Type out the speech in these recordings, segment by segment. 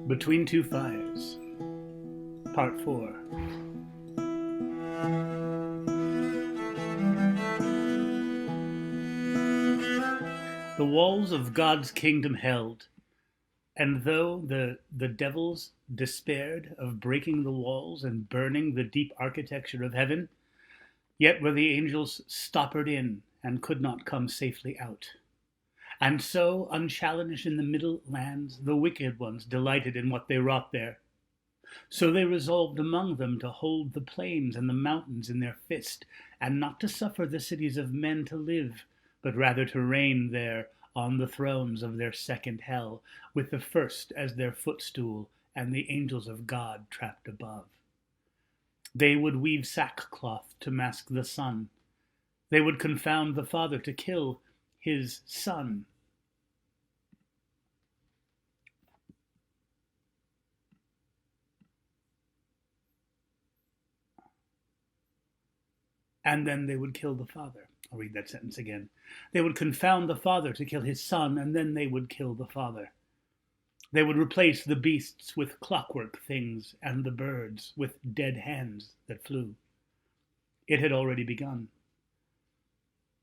Between Two Fires, Part 4. The walls of God's kingdom held, and though the devils despaired of breaking the walls and burning the deep architecture of heaven, yet were the angels stoppered in and could not come safely out. And so, unchallenged in the middle lands, the wicked ones delighted in what they wrought there. So they resolved among them to hold the plains and the mountains in their fist, and not to suffer the cities of men to live, but rather to reign there on the thrones of their second hell, with the first as their footstool, and the angels of God trapped above. They would weave sackcloth to mask the sun. They would confound the Father to kill his Son. And then they would kill the Father. I'll read that sentence again. They would confound the Father to kill his Son, and then they would kill the Father. They would replace the beasts with clockwork things, and the birds with dead hands that flew. It had already begun.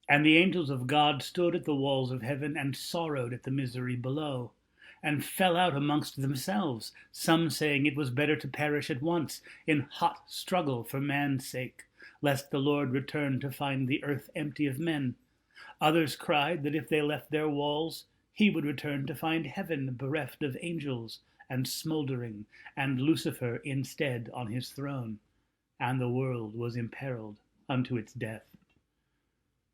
And the angels of God stood at the walls of heaven and sorrowed at the misery below, and fell out amongst themselves, some saying it was better to perish at once in hot struggle for man's sake, lest the Lord return to find the earth empty of men. Others cried that if they left their walls, he would return to find heaven bereft of angels and smouldering, and Lucifer instead on his throne, and the world was imperiled unto its death.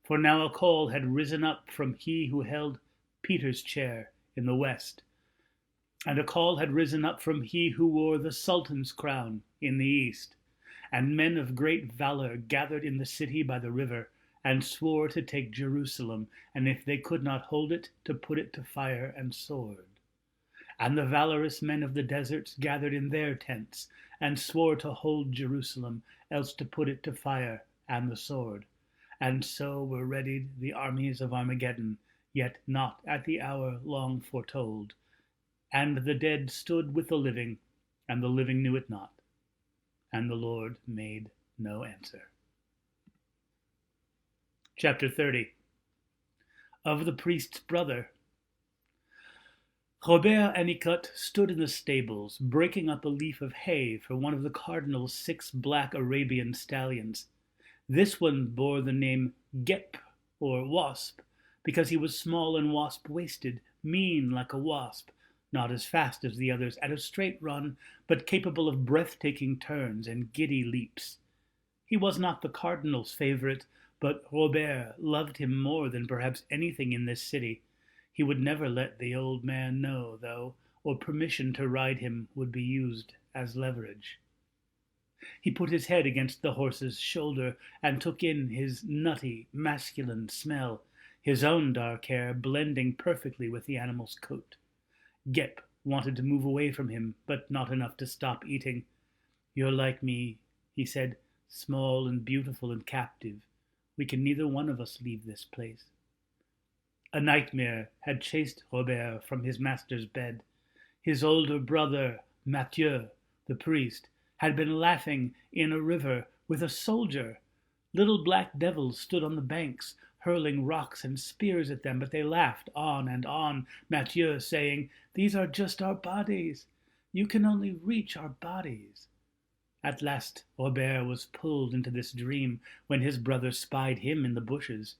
For now a call had risen up from he who held Peter's chair in the west, and a call had risen up from he who wore the Sultan's crown in the east. And men of great valor gathered in the city by the river, and swore to take Jerusalem, and if they could not hold it, to put it to fire and sword. And the valorous men of the deserts gathered in their tents, and swore to hold Jerusalem, else to put it to fire and the sword. And so were readied the armies of Armageddon, yet not at the hour long foretold. And the dead stood with the living, and the living knew it not. And the Lord made no answer. Chapter 30. Of the priest's brother. Robert Anicot stood in the stables, breaking up a leaf of hay for one of the cardinal's 6 black Arabian stallions. This one bore the name Gep, or Wasp, because he was small and wasp-waisted, mean like a wasp, not as fast as the others at a straight run, but capable of breathtaking turns and giddy leaps. He was not the cardinal's favorite, but Robert loved him more than perhaps anything in this city. He would never let the old man know, though, or permission to ride him would be used as leverage. He put his head against the horse's shoulder and took in his nutty, masculine smell, his own dark hair blending perfectly with the animal's coat. Gep wanted to move away from him, but not enough to stop eating. "You're like me," he said, "small and beautiful and captive. We can neither one of us leave this place." A nightmare had chased Robert from his master's bed. His older brother, Mathieu, the priest, had been laughing in a river with a soldier. Little black devils stood on the banks, hurling rocks and spears at them, but they laughed on and on, Mathieu saying, "These are just our bodies. You can only reach our bodies." At last Robert was pulled into this dream when his brother spied him in the bushes.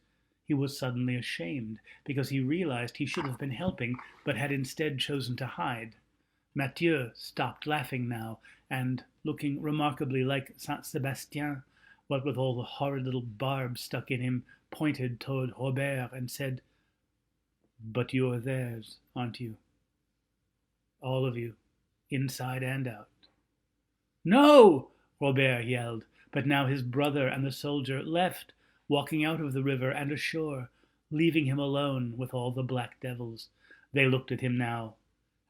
He was suddenly ashamed, because he realized he should have been helping, but had instead chosen to hide. Mathieu stopped laughing now, and, looking remarkably like Saint Sebastien, what with all the horrid little barbs stuck in him, pointed toward Robert and said, "But you are theirs, aren't you? All of you, inside and out." "No!" Robert yelled, but now his brother and the soldier left, walking out of the river and ashore, leaving him alone with all the black devils. They looked at him now,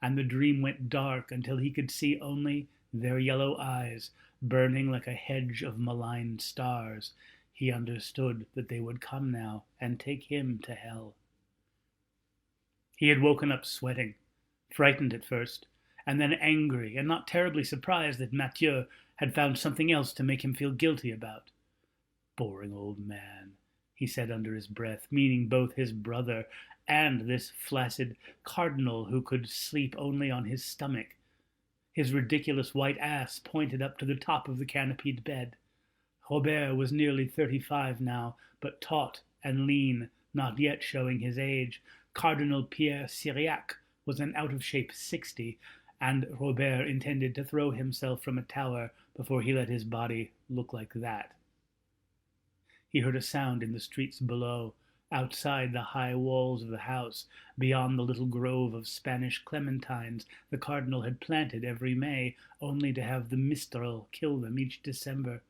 and the dream went dark until he could see only their yellow eyes, burning like a hedge of malign stars. He understood that they would come now and take him to hell. He had woken up sweating, frightened at first, and then angry, and not terribly surprised that Mathieu had found something else to make him feel guilty about. Boring old man, he said under his breath, meaning both his brother and this flaccid cardinal who could sleep only on his stomach. His ridiculous white ass pointed up to the top of the canopied bed. Robert was nearly 35 now, but taut and lean, not yet showing his age. Cardinal Pierre Syriac was an out-of-shape 60, and Robert intended to throw himself from a tower before he let his body look like that. He heard a sound in the streets below, outside the high walls of the house, beyond the little grove of Spanish clementines the cardinal had planted every May, only to have the mistral kill them each December.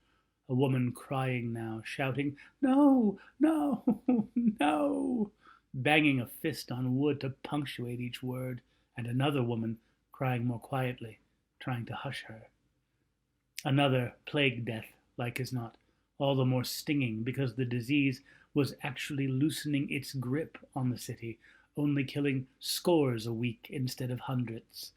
A woman crying now, shouting, "No, no, no," banging a fist on wood to punctuate each word, and another woman crying more quietly, trying to hush her. Another plague death, like as not, all the more stinging because the disease was actually loosening its grip on the city, only killing scores a week instead of hundreds.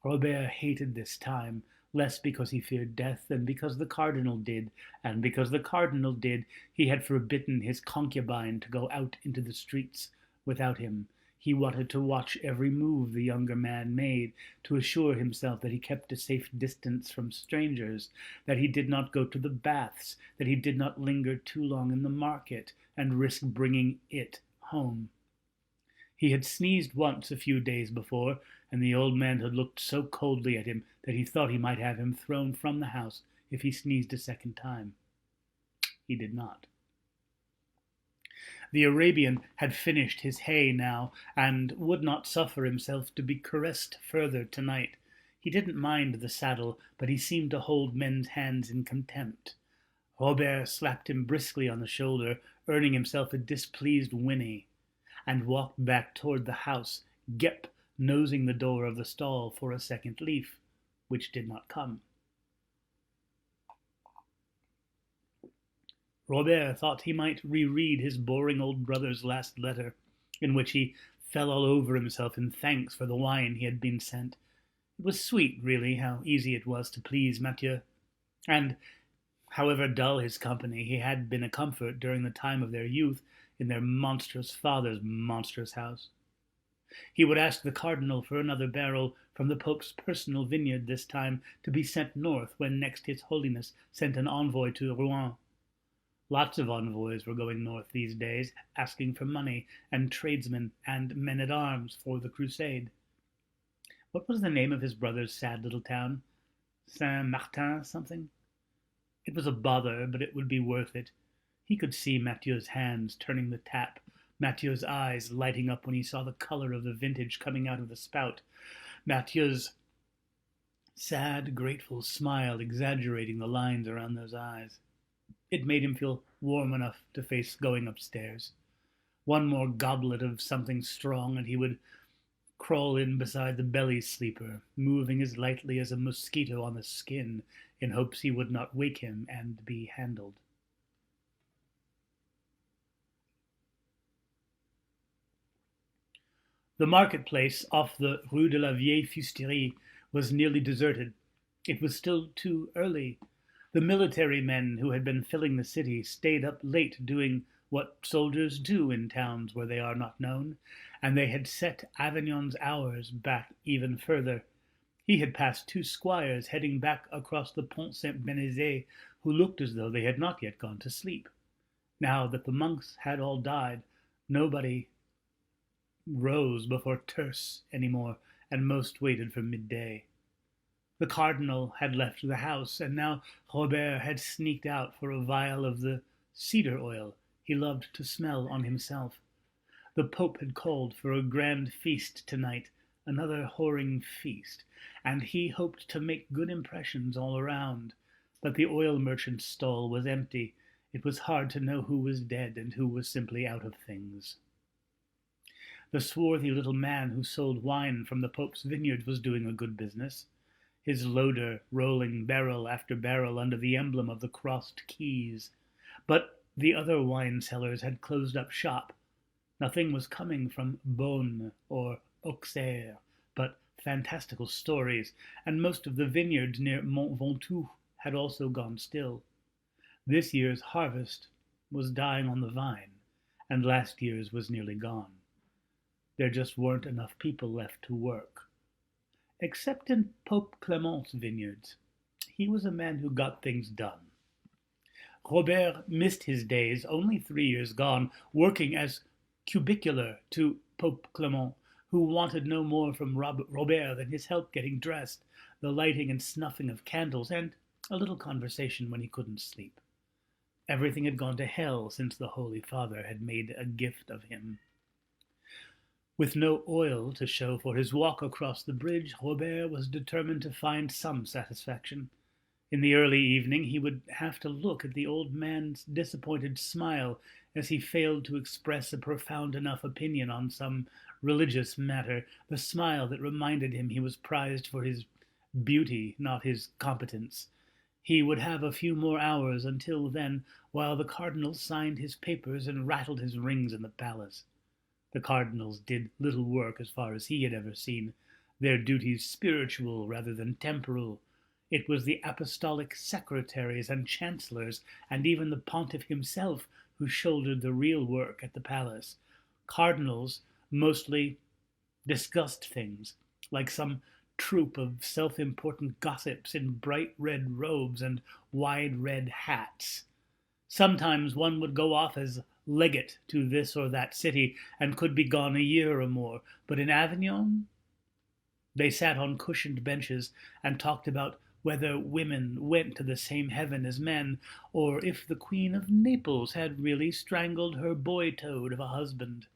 Robert hated this time, less because he feared death than because the cardinal did, and because the cardinal did, he had forbidden his concubine to go out into the streets without him. He wanted to watch every move the younger man made, to assure himself that he kept a safe distance from strangers, that he did not go to the baths, that he did not linger too long in the market and risk bringing it home. He had sneezed once a few days before, and the old man had looked so coldly at him that he thought he might have him thrown from the house if he sneezed a second time. He did not. The Arabian had finished his hay now, and would not suffer himself to be caressed further tonight. He didn't mind the saddle, but he seemed to hold men's hands in contempt. Robert slapped him briskly on the shoulder, earning himself a displeased whinny, and walked back toward the house, Gep nosing the door of the stall for a second leaf, which did not come. Robert thought he might reread his boring old brother's last letter, in which he fell all over himself in thanks for the wine he had been sent. It was sweet, really, how easy it was to please Mathieu, and however dull his company, he had been a comfort during the time of their youth in their monstrous father's monstrous house. He would ask the cardinal for another barrel from the Pope's personal vineyard this time, to be sent north when next His Holiness sent an envoy to Rouen. Lots of envoys were going north these days, asking for money and tradesmen and men-at-arms for the crusade. What was the name of his brother's sad little town? Saint-Martin something? It was a bother, but it would be worth it. He could see Mathieu's hands turning the tap, Mathieu's eyes lighting up when he saw the color of the vintage coming out of the spout, Mathieu's sad, grateful smile exaggerating the lines around those eyes. It made him feel warm enough to face going upstairs. One more goblet of something strong, and he would crawl in beside the belly sleeper, moving as lightly as a mosquito on the skin, in hopes he would not wake him and be handled. The marketplace off the Rue de la Vieille Fusterie was nearly deserted. It was still too early. The military men who had been filling the city stayed up late doing what soldiers do in towns where they are not known, and they had set Avignon's hours back even further. He had passed two squires heading back across the Pont Saint-Benezet, who looked as though they had not yet gone to sleep. Now that the monks had all died, nobody rose before Terce any more, and most waited for midday. The cardinal had left the house, and now Robert had sneaked out for a vial of the cedar oil he loved to smell on himself. The Pope had called for a grand feast tonight, another whoring feast, and he hoped to make good impressions all around. But the oil merchant's stall was empty. It was hard to know who was dead and who was simply out of things. The swarthy little man who sold wine from the Pope's vineyard was doing a good business, his loader rolling barrel after barrel under the emblem of the crossed keys. But the other wine sellers had closed up shop. Nothing was coming from Beaune or Auxerre, but fantastical stories, and most of the vineyards near Mont Ventoux had also gone still. This year's harvest was dying on the vine, and last year's was nearly gone. There just weren't enough people left to work. Except in Pope Clement's vineyards. He was a man who got things done. Robert missed his days, only 3 years gone, working as cubicular to Pope Clement, who wanted no more from Robert than his help getting dressed, the lighting and snuffing of candles, and a little conversation when he couldn't sleep. Everything had gone to hell since the Holy Father had made a gift of him. With no oil to show for his walk across the bridge, Robert was determined to find some satisfaction. In the early evening he would have to look at the old man's disappointed smile as he failed to express a profound enough opinion on some religious matter, the smile that reminded him he was prized for his beauty, not his competence. He would have a few more hours until then, while the cardinal signed his papers and rattled his rings in the palace. The cardinals did little work as far as he had ever seen, their duties spiritual rather than temporal. It was the apostolic secretaries and chancellors, and even the pontiff himself, who shouldered the real work at the palace. Cardinals mostly discussed things, like some troop of self-important gossips in bright red robes and wide red hats. Sometimes one would go off as legate to this or that city and could be gone a year or more, but in Avignon they sat on cushioned benches and talked about whether women went to the same heaven as men, or if the Queen of Naples had really strangled her boy-toad of a husband.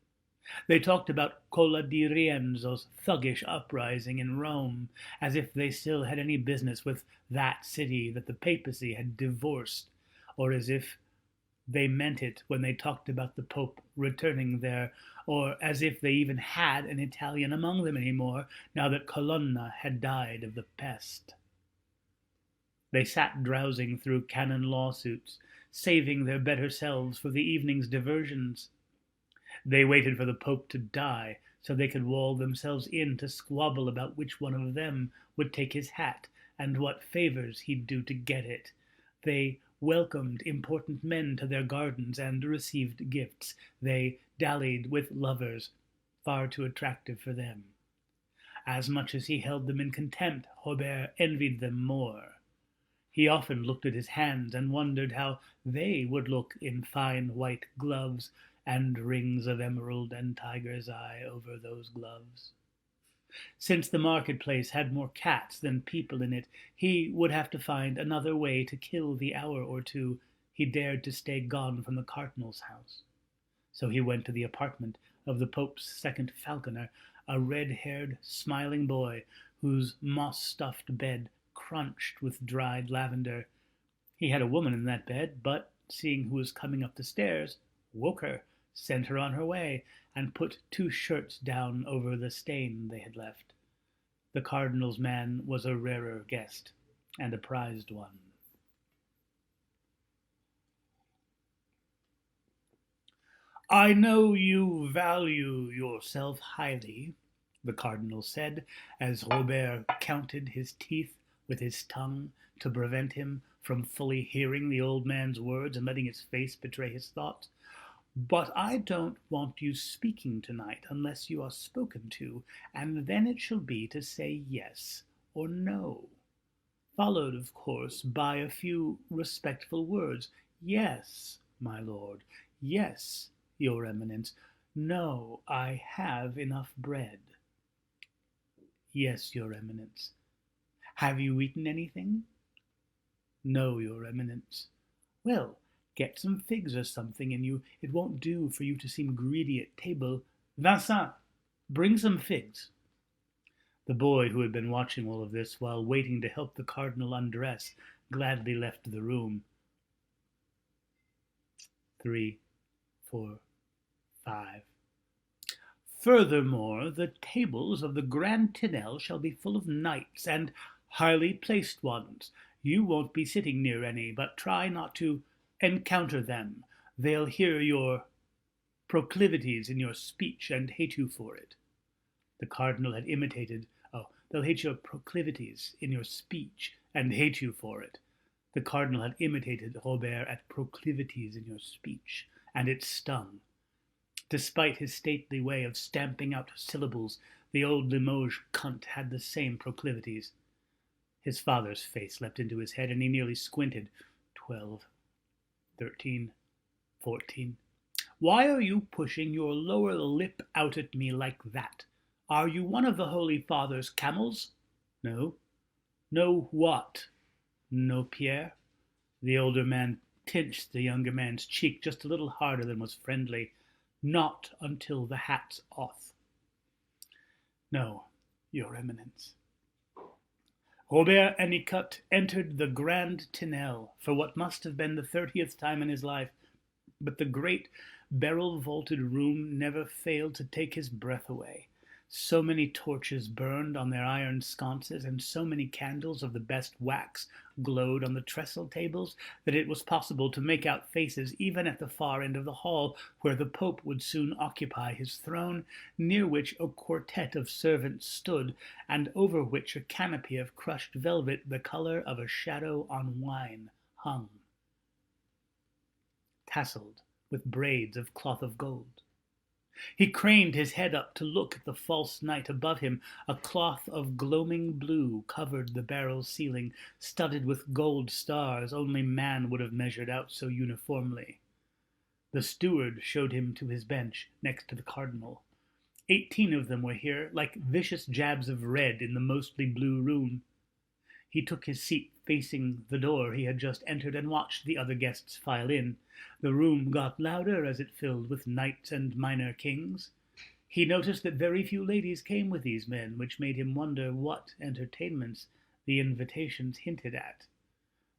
They talked about Cola di Rienzo's thuggish uprising in Rome, as if they still had any business with that city that the papacy had divorced, or as if they meant it when they talked about the Pope returning there, or as if they even had an Italian among them anymore, now that Colonna had died of the pest. They sat drowsing through canon lawsuits, saving their better selves for the evening's diversions. They waited for the Pope to die so they could wall themselves in to squabble about which one of them would take his hat and what favors he'd do to get it. They welcomed important men to their gardens and received gifts. They dallied with lovers, far too attractive for them. As much as he held them in contempt, Robert envied them more. He often looked at his hands and wondered how they would look in fine white gloves and rings of emerald and tiger's eye over those gloves. Since the marketplace had more cats than people in it, he would have to find another way to kill the hour or two he dared to stay gone from the cardinal's house. So he went to the apartment of the Pope's second falconer, a red-haired, smiling boy whose moss-stuffed bed crunched with dried lavender. He had a woman in that bed, but, seeing who was coming up the stairs, woke her, sent her on her way, and put 2 shirts down over the stain they had left. The cardinal's man was a rarer guest, and a prized one. "I know you value yourself highly," the cardinal said, as Robert counted his teeth with his tongue to prevent him from fully hearing the old man's words and letting his face betray his thoughts. "But I don't want you speaking tonight unless you are spoken to, and then it shall be to say yes or no, followed, of course, by a few respectful words. Yes, my lord. Yes, your eminence. No, I have enough bread. Yes, your eminence. Have you eaten anything? No, your eminence. Well, get some figs or something in you. It won't do for you to seem greedy at table. Vincent, bring some figs." The boy, who had been watching all of this while waiting to help the cardinal undress, gladly left the room. 3, 4, 5. "Furthermore, the tables of the Grand Tinel shall be full of knights, and highly placed ones. You won't be sitting near any, but try not to encounter them. They'll hear your proclivities in your speech and hate you for it." The cardinal had imitated, oh, they'll hate your proclivities in your speech, and hate you for it. The cardinal had imitated Robert at proclivities in your speech, and it stung. Despite his stately way of stamping out syllables, the old Limoges cunt had the same proclivities. His father's face leapt into his head, and he nearly squinted. 12, 13, 14. Why are you pushing your lower lip out at me like that? Are you one of the Holy Father's camels? No. No what? No, Pierre? The older man pinched the younger man's cheek just a little harder than was friendly. Not until the hat's off. No, Your Eminence. Robert Hennicut entered the Grand Tinel for what must have been the 30th time in his life, but the great barrel-vaulted room never failed to take his breath away. So many torches burned on their iron sconces, and so many candles of the best wax glowed on the trestle tables, that it was possible to make out faces even at the far end of the hall, where the Pope would soon occupy his throne, near which a quartet of servants stood, and over which a canopy of crushed velvet, the color of a shadow on wine, hung, tasseled with braids of cloth of gold. He craned his head up to look at the false night above him. A cloth of gloaming blue covered the barrel ceiling, studded with gold stars only man would have measured out so uniformly. The steward showed him to his bench next to the cardinal. 18 of them were here, like vicious jabs of red in the mostly blue room. He took his seat facing the door he had just entered and watched the other guests file in. The room got louder as it filled with knights and minor kings. He noticed that very few ladies came with these men, which made him wonder what entertainments the invitations hinted at.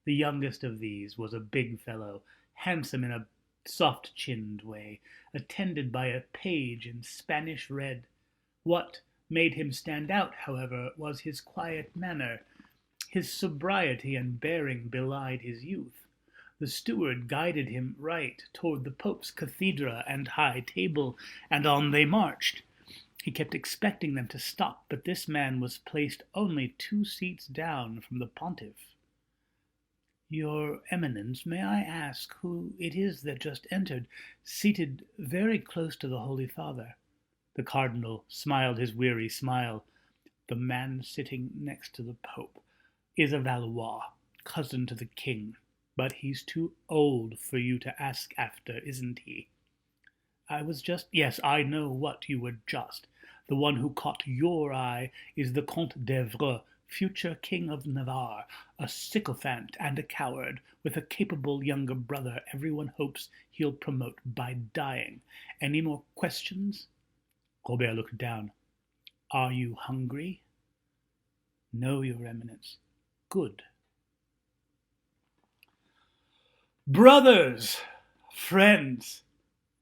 The youngest of these was a big fellow, handsome in a soft-chinned way, attended by a page in Spanish red. What made him stand out, however, was his quiet manner. His sobriety and bearing belied his youth. The steward guided him right toward the Pope's cathedra and high table, and on they marched. He kept expecting them to stop, but this man was placed only 2 seats down from the pontiff. Your Eminence, may I ask who it is that just entered, seated very close to the Holy Father? The cardinal smiled his weary smile. The man sitting next to the Pope is a Valois, cousin to the king, but he's too old for you to ask after, isn't he? Yes, I know what you were just. The one who caught your eye is the Comte d'Evreux, future King of Navarre, a sycophant and a coward, with a capable younger brother everyone hopes he'll promote by dying. Any more questions? Robert looked down. Are you hungry? No, Your Eminence. Good. Brothers, friends,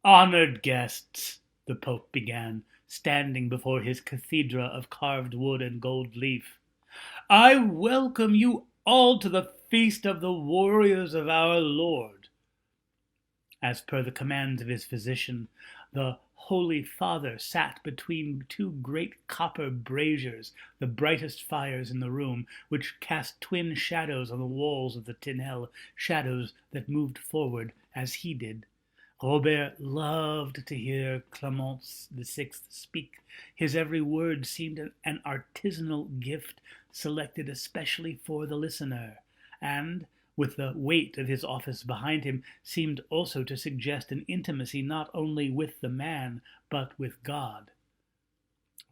honored guests, the Pope began, standing before his cathedra of carved wood and gold leaf. I welcome you all to the feast of the warriors of our Lord. As per the commands of his physician, the Holy Father sat between 2 great copper braziers, the brightest fires in the room, which cast twin shadows on the walls of the Tinel, shadows that moved forward as he did. Robert loved to hear Clement VI speak. His every word seemed an artisanal gift selected especially for the listener, and, with the weight of his office behind him, seemed also to suggest an intimacy not only with the man, but with God.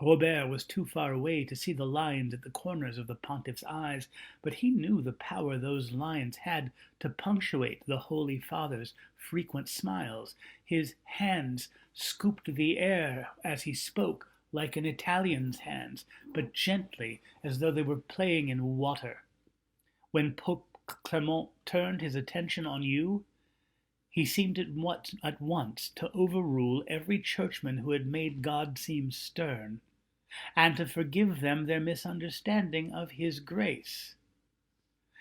Robert was too far away to see the lines at the corners of the pontiff's eyes, but he knew the power those lines had to punctuate the Holy Father's frequent smiles. His hands scooped the air as he spoke, like an Italian's hands, but gently, as though they were playing in water. When Pope Clement turned his attention on you, he seemed at once to overrule every churchman who had made God seem stern, and to forgive them their misunderstanding of his grace.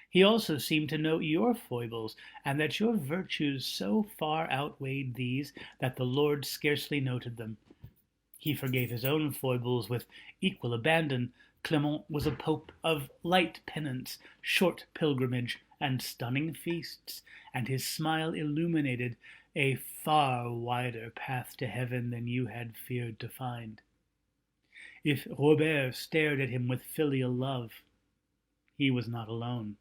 He also seemed to know your foibles, and that your virtues so far outweighed these that the Lord scarcely noted them. he forgave his own foibles with equal abandon. Clement was a pope of light penance, short pilgrimage, and stunning feasts, and his smile illuminated a far wider path to heaven than you had feared to find. If Robert stared at him with filial love, he was not alone.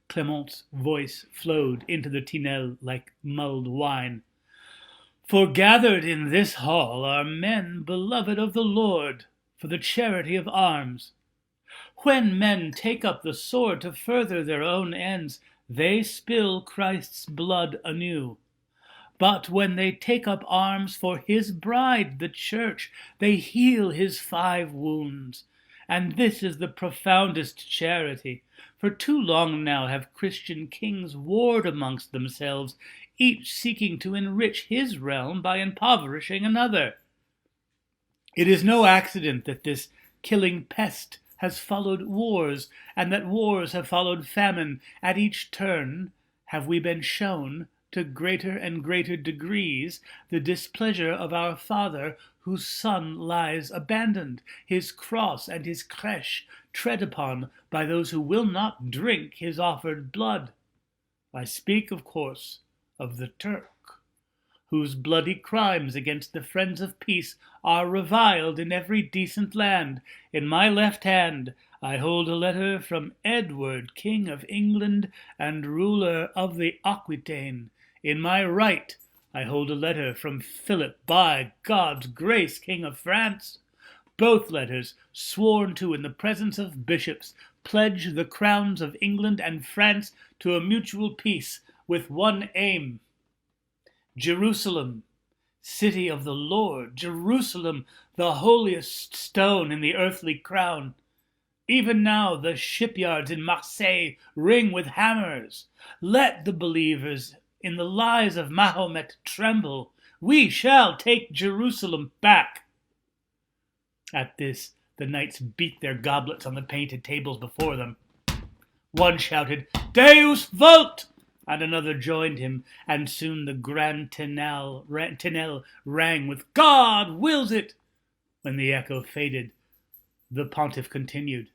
Clement's voice flowed into the Tinel like mulled wine. For gathered in this hall are men beloved of the Lord for the charity of arms. When men take up the sword to further their own ends, they spill Christ's blood anew. But when they take up arms for his bride, the church, they heal his 5 wounds. And this is the profoundest charity. For too long now have Christian kings warred amongst themselves, each seeking to enrich his realm by impoverishing another. It is no accident that this killing pest has followed wars, and that wars have followed famine. At each turn have we been shown, to greater and greater degrees, the displeasure of our Father, whose Son lies abandoned, his cross and his crèche tread upon by those who will not drink his offered blood. I speak, of course, of the Turk, whose bloody crimes against the friends of peace are reviled in every decent land. In my left hand I hold a letter from Edward, King of England and ruler of the Aquitaine. In my right I hold a letter from Philip, by God's grace, King of France. Both letters, sworn to in the presence of bishops, pledge the crowns of England and France to a mutual peace with one aim. Jerusalem, city of the Lord, Jerusalem, the holiest stone in the earthly crown. Even now the shipyards in Marseille ring with hammers. Let the believers in the lies of Mahomet tremble. We shall take Jerusalem back. At this, the knights beat their goblets on the painted tables before them. One shouted, Deus vult! And another joined him, and soon the grand Tinel rang with God wills it. When the echo faded, the pontiff continued,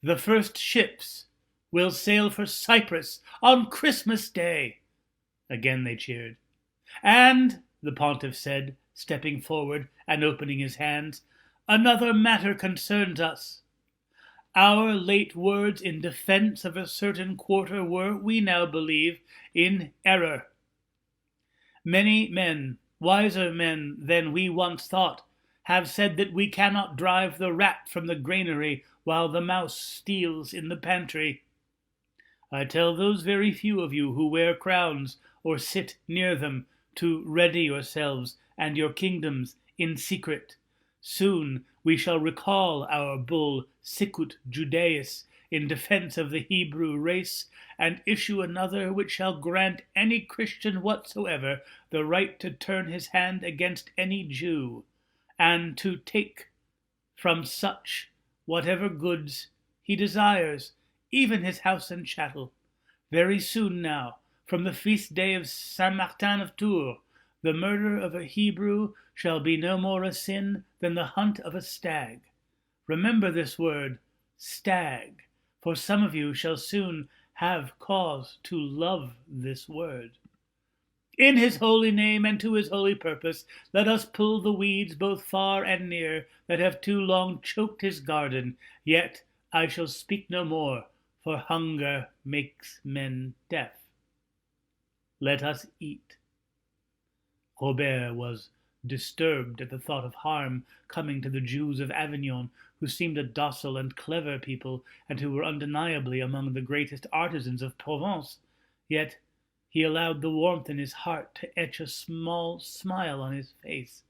The first ships will sail for Cyprus on Christmas Day. Again they cheered. And, the pontiff said, stepping forward and opening his hands, another matter concerns us. Our late words in defense of a certain quarter were, we now believe, in error. Many men, wiser men than we once thought, have said that we cannot drive the rat from the granary while the mouse steals in the pantry. I tell those very few of you who wear crowns or sit near them to ready yourselves and your kingdoms in secret. Soon we shall recall our bull Sicut Judaeus in defense of the Hebrew race, and issue another which shall grant any Christian whatsoever the right to turn his hand against any Jew, and to take from such whatever goods he desires, even his house and chattel. Very soon now, from the feast day of Saint Martin of Tours, the murder of a Hebrew shall be no more a sin than the hunt of a stag. Remember this word, stag, for some of you shall soon have cause to love this word. In his holy name and to his holy purpose, let us pull the weeds both far and near that have too long choked his garden. Yet I shall speak no more, for hunger makes men deaf. Let us eat. Robert was disturbed at the thought of harm coming to the Jews of Avignon, who seemed a docile and clever people, and who were undeniably among the greatest artisans of Provence. Yet he allowed the warmth in his heart to etch a small smile on his face.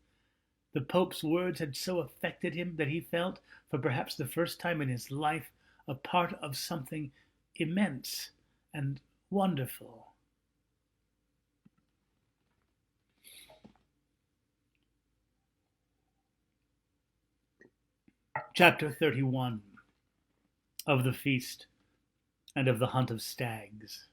The Pope's words had so affected him that he felt, for perhaps the first time in his life, a part of something immense and wonderful. Chapter 31 of the Feast and of the Hunt of Stags.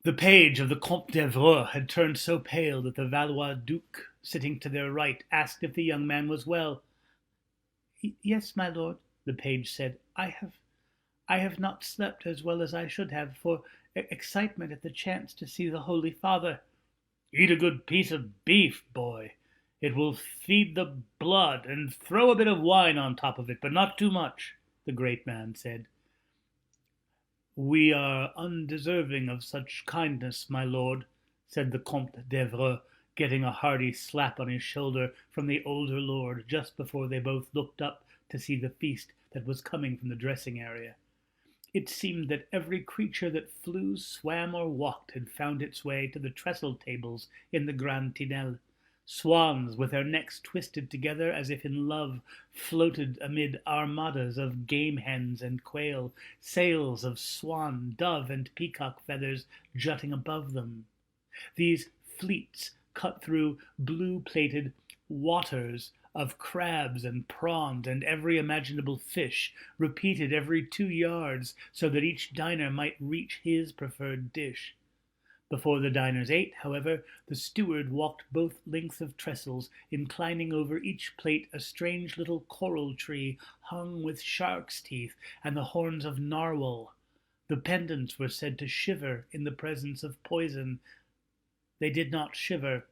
The page of the Comte d'Evreux had turned so pale that the Valois Duke, sitting to their right, asked if the young man was well. Yes, my lord, the page said. I have not slept as well as I should have, for excitement at the chance to see the Holy Father. Eat a good piece of beef, boy. It will feed the blood, and throw a bit of wine on top of it, but not too much, the great man said. We are undeserving of such kindness, my lord, said the Comte d'Evreux, getting a hearty slap on his shoulder from the older lord just before they both looked up to see the feast that was coming from the dressing area. It seemed that every creature that flew, swam, or walked had found its way to the trestle tables in the Grand Tinel. Swans, with their necks twisted together as if in love, floated amid armadas of game hens and quail, sails of swan, dove, and peacock feathers jutting above them. These fleets cut through blue-plated waters of crabs and prawns and every imaginable fish, repeated every 2 yards, so that each diner might reach his preferred dish. Before the diners ate, however, the steward walked both lengths of trestles, inclining over each plate a strange little coral tree hung with shark's teeth and the horns of narwhal. The pendants were said to shiver in the presence of poison. They did not shiver.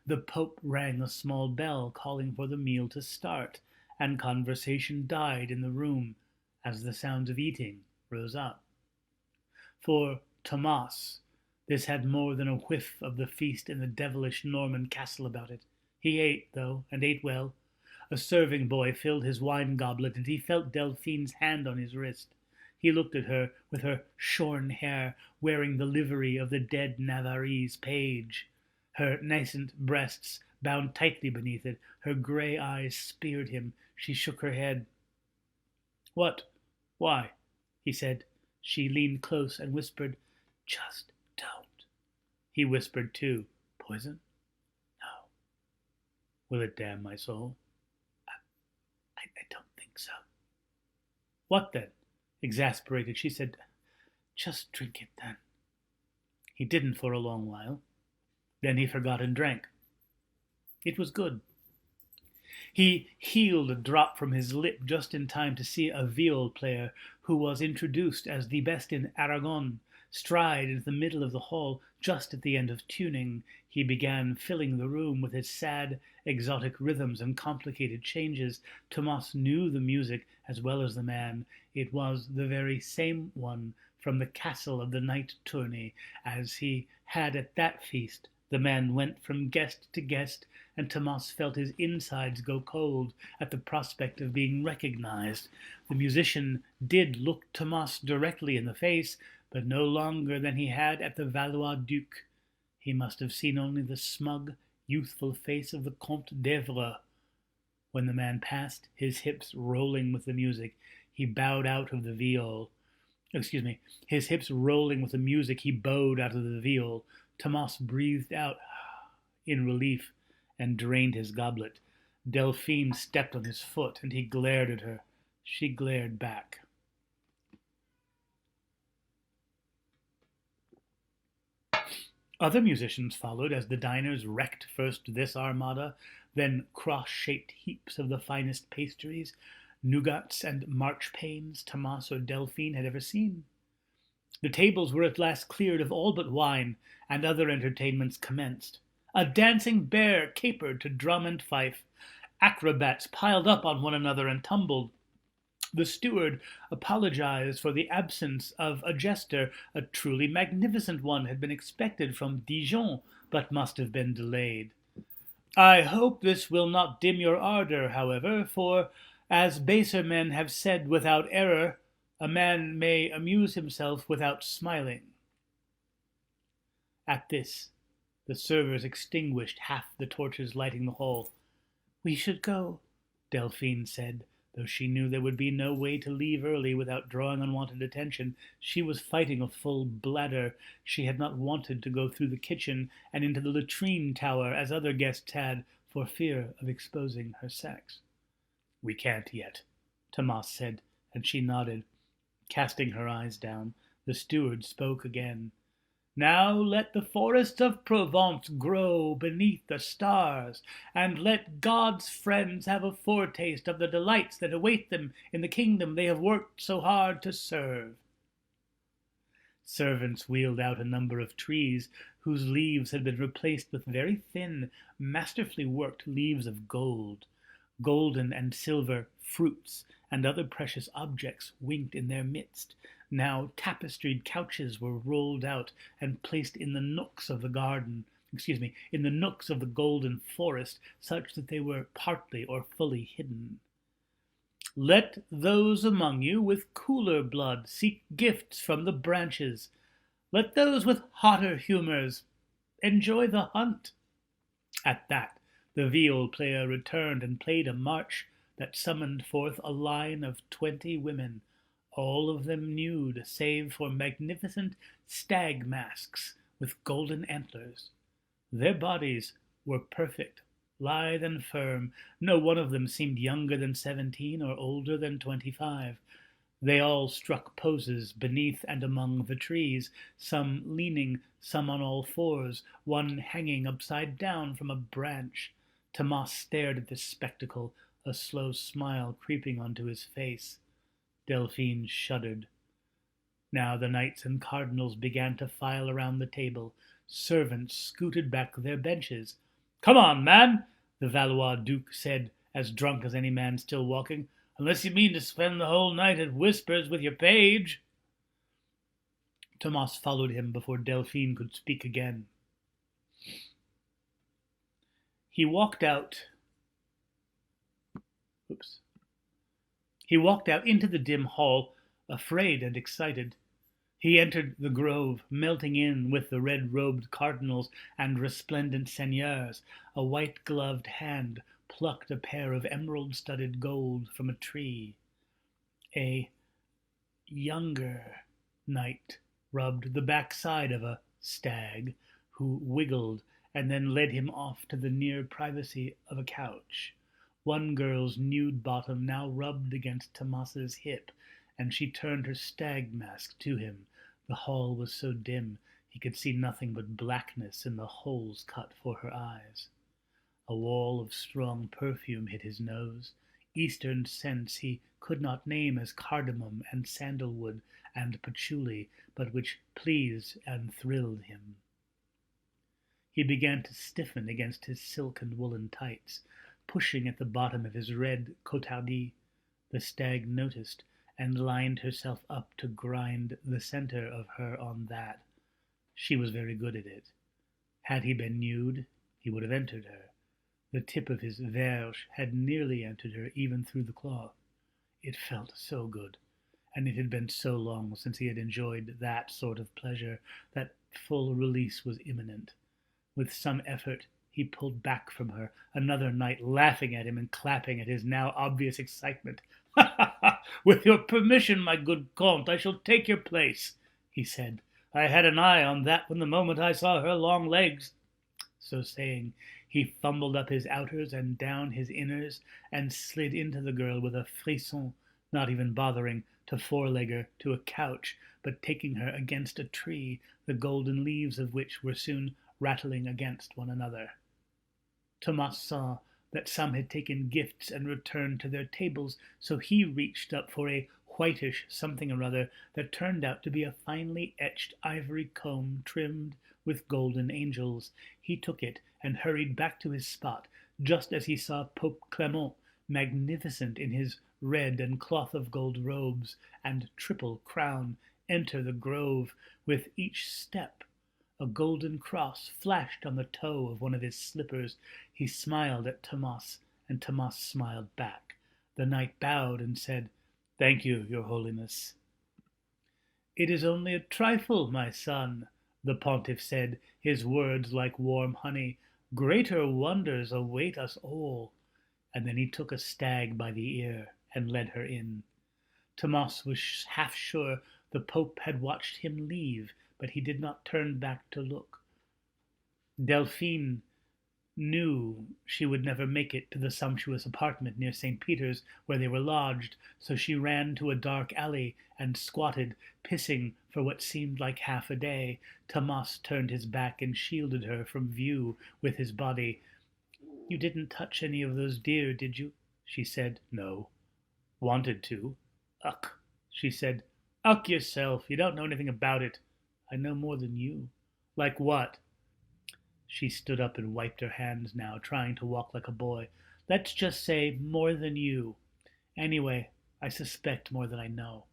The Pope rang a small bell calling for the meal to start, and conversation died in the room as the sounds of eating rose up. For Thomas, this had more than a whiff of the feast in the devilish Norman castle about it. He ate, though, and ate well. A serving boy filled his wine goblet, and he felt Delphine's hand on his wrist. He looked at her with her shorn hair, wearing the livery of the dead Navarrese page. Her nascent breasts bound tightly beneath it. Her grey eyes speared him. She shook her head. What? Why? He said. She leaned close and whispered, Just don't. He whispered too. Poison? No. Will it damn my soul? I don't think so. What then? Exasperated, she said, Just drink it then. He didn't for a long while. Then he forgot and drank. It was good. He healed a drop from his lip just in time to see a viol player, who was introduced as the best in Aragon, stride into the middle of the hall just at the end of tuning. He began filling the room with his sad, exotic rhythms and complicated changes. Thomas knew the music as well as the man. It was the very same one from the castle of the night tourney, as he had at that feast. The man went from guest to guest, and Thomas felt his insides go cold at the prospect of being recognized. The musician did look Thomas directly in the face, but no longer than he had at the Valois Duke. He must have seen only the smug, youthful face of the Comte d'Evreux. When the man passed, his hips rolling with the music, he bowed out of the viol. His hips rolling with the music, he bowed out of the viol. Thomas breathed out in relief and drained his goblet. Delphine stepped on his foot, and he glared at her. She glared back. Other musicians followed as the diners wrecked first this armada, then cross-shaped heaps of the finest pastries, nougats and marchpanes Thomas or Delphine had ever seen. The tables were at last cleared of all but wine, and other entertainments commenced. A dancing bear capered to drum and fife. Acrobats piled up on one another and tumbled. The steward apologized for the absence of a jester. A truly magnificent one had been expected from Dijon, but must have been delayed. I hope this will not dim your ardor, however, for, as baser men have said without error, a man may amuse himself without smiling. At this, the servers extinguished half the torches lighting the hall. We should go, Delphine said, though she knew there would be no way to leave early without drawing unwanted attention. She was fighting a full bladder. She had not wanted to go through the kitchen and into the latrine tower as other guests had, for fear of exposing her sex. We can't yet, Thomas said, and she nodded. Casting her eyes down, the steward spoke again. Now let the forests of Provence grow beneath the stars, and let God's friends have a foretaste of the delights that await them in the kingdom they have worked so hard to serve. Servants wheeled out a number of trees whose leaves had been replaced with very thin, masterfully worked leaves of gold. Golden and silver fruits and other precious objects winked in their midst. Now tapestried couches were rolled out and placed in the nooks of the garden, in the nooks of the golden forest, such that they were partly or fully hidden. Let those among you with cooler blood seek gifts from the branches. Let those with hotter humors enjoy the hunt. At that, the viol player returned and played a march that summoned forth a line of 20 women, all of them nude, save for magnificent stag masks with golden antlers. Their bodies were perfect, lithe and firm. No one of them seemed younger than 17 or older than 25. They all struck poses beneath and among the trees, some leaning, some on all fours, one hanging upside down from a branch. Tomas stared at this spectacle, a slow smile creeping onto his face. Delphine shuddered. Now the knights and cardinals began to file around the table. Servants scooted back their benches. "Come on, man," the Valois Duke said, as drunk as any man still walking, "unless you mean to spend the whole night at whispers with your page." Tomas followed him before Delphine could speak again. He walked out into the dim hall, afraid and excited. He entered the grove, melting in with the red-robed cardinals and resplendent seigneurs. A white-gloved hand plucked a pair of emerald-studded gold from a tree. A younger knight rubbed the backside of a stag, who wiggled and then led him off to the near privacy of a couch. One girl's nude bottom now rubbed against Tomas's hip, and she turned her stag mask to him. The hall was so dim he could see nothing but blackness in the holes cut for her eyes. A wall of strong perfume hid his nose, Eastern scents he could not name as cardamom and sandalwood and patchouli, but which pleased and thrilled him. He began to stiffen against his silk and woolen tights, pushing at the bottom of his red cotardie. The stag noticed, and lined herself up to grind the center of her on that. She was very good at it. Had he been nude, he would have entered her. The tip of his verge had nearly entered her even through the cloth. It felt so good, and it had been so long since he had enjoyed that sort of pleasure that full release was imminent. With some effort, he pulled back from her, another knight laughing at him and clapping at his now obvious excitement. "Ha, ha, ha! With your permission, my good Comte, I shall take your place," he said. "I had an eye on that from the moment I saw her long legs." So saying, he fumbled up his outers and down his inners and slid into the girl with a frisson, not even bothering to foreleg her to a couch, but taking her against a tree, the golden leaves of which were soon rattling against one another. Tomas saw that some had taken gifts and returned to their tables, so he reached up for a whitish something or other that turned out to be a finely etched ivory comb trimmed with golden angels. He took it and hurried back to his spot, just as he saw Pope Clement, magnificent in his red and cloth of gold robes and triple crown, enter the grove. With each step a golden cross flashed on the toe of one of his slippers. He smiled at Tomas, and Tomas smiled back. The knight bowed and said, "Thank you, your holiness." "It is only a trifle, my son," the pontiff said, his words like warm honey. "Greater wonders await us all." And then he took a stag by the ear and led her in. Tomas was half sure the Pope had watched him leave, but he did not turn back to look. Delphine knew she would never make it to the sumptuous apartment near St. Peter's where they were lodged, so she ran to a dark alley and squatted, pissing for what seemed like half a day. Tomas turned his back and shielded her from view with his body. "You didn't touch any of those deer, did you?" she said. "No." "Wanted to." "Uck," she said. "Uck yourself. You don't know anything about it." "I know more than you." "Like what?" She stood up and wiped her hands now, trying to walk like a boy. "Let's just say more than you. Anyway, I suspect more than I know."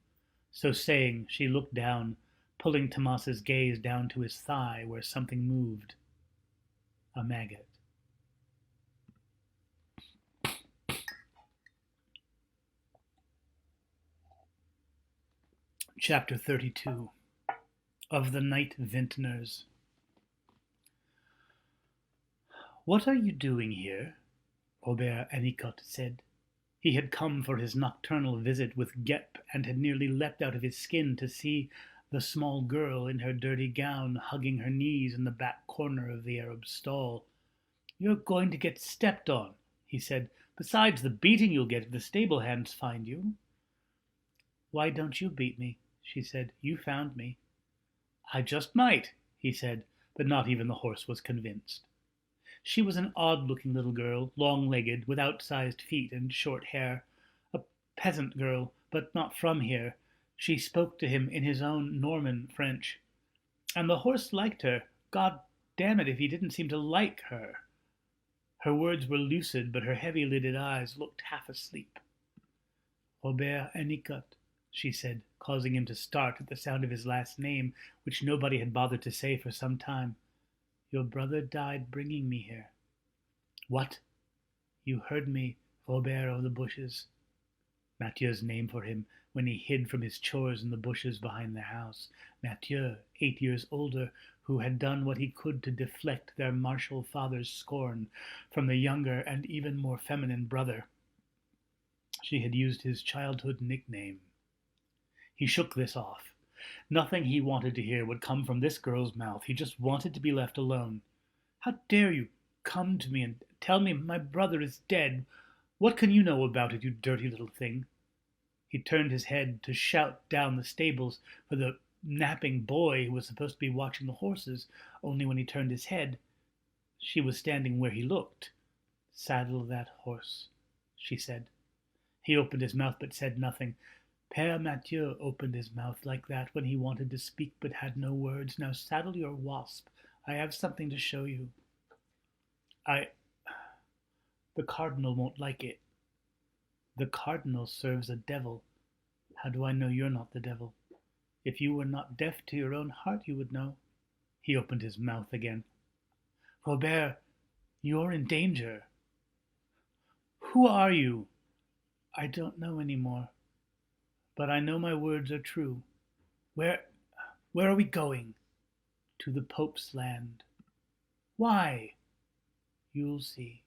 So saying, she looked down, pulling Tomas's gaze down to his thigh where something moved. A maggot. Chapter 32 of the Night Vintners. "What are you doing here?" Robert Hennicotte said. He had come for his nocturnal visit with Gep and had nearly leapt out of his skin to see the small girl in her dirty gown hugging her knees in the back corner of the Arab's stall. "You're going to get stepped on," he said, "besides the beating you'll get if the stable hands find you." "Why don't you beat me?" she said. "You found me." "I just might," he said, but not even the horse was convinced. She was an odd-looking little girl, long-legged, with outsized feet and short hair. A peasant girl, but not from here. She spoke to him in his own Norman French. And the horse liked her. God damn it if he didn't seem to like her. Her words were lucid, but her heavy-lidded eyes looked half asleep. "Robert Hennicotte," she said, causing him to start at the sound of his last name, which nobody had bothered to say for some time. "Your brother died bringing me here." "What?" "You heard me, Robert of the Bushes." Mathieu's name for him when he hid from his chores in the bushes behind their house. Mathieu, 8 years older, who had done what he could to deflect their martial father's scorn from the younger and even more feminine brother. She had used his childhood nickname. He shook this off. Nothing he wanted to hear would come from this girl's mouth. He just wanted to be left alone. "How dare you come to me and tell me my brother is dead? What can you know about it, you dirty little thing?" He turned his head to shout down the stables for the napping boy who was supposed to be watching the horses, only when he turned his head, she was standing where he looked. "Saddle that horse," she said. He opened his mouth but said nothing. Père Mathieu opened his mouth like that when he wanted to speak but had no words. "Now saddle your wasp. I have something to show you." The cardinal won't like it." "The cardinal serves a devil. How do I know you're not the devil?" "If you were not deaf to your own heart, you would know." He opened his mouth again. "Robert, you're in danger." "Who are you?" "I don't know any more. But I know my words are true." Where are we going?" "To the Pope's land." "Why?" "You'll see."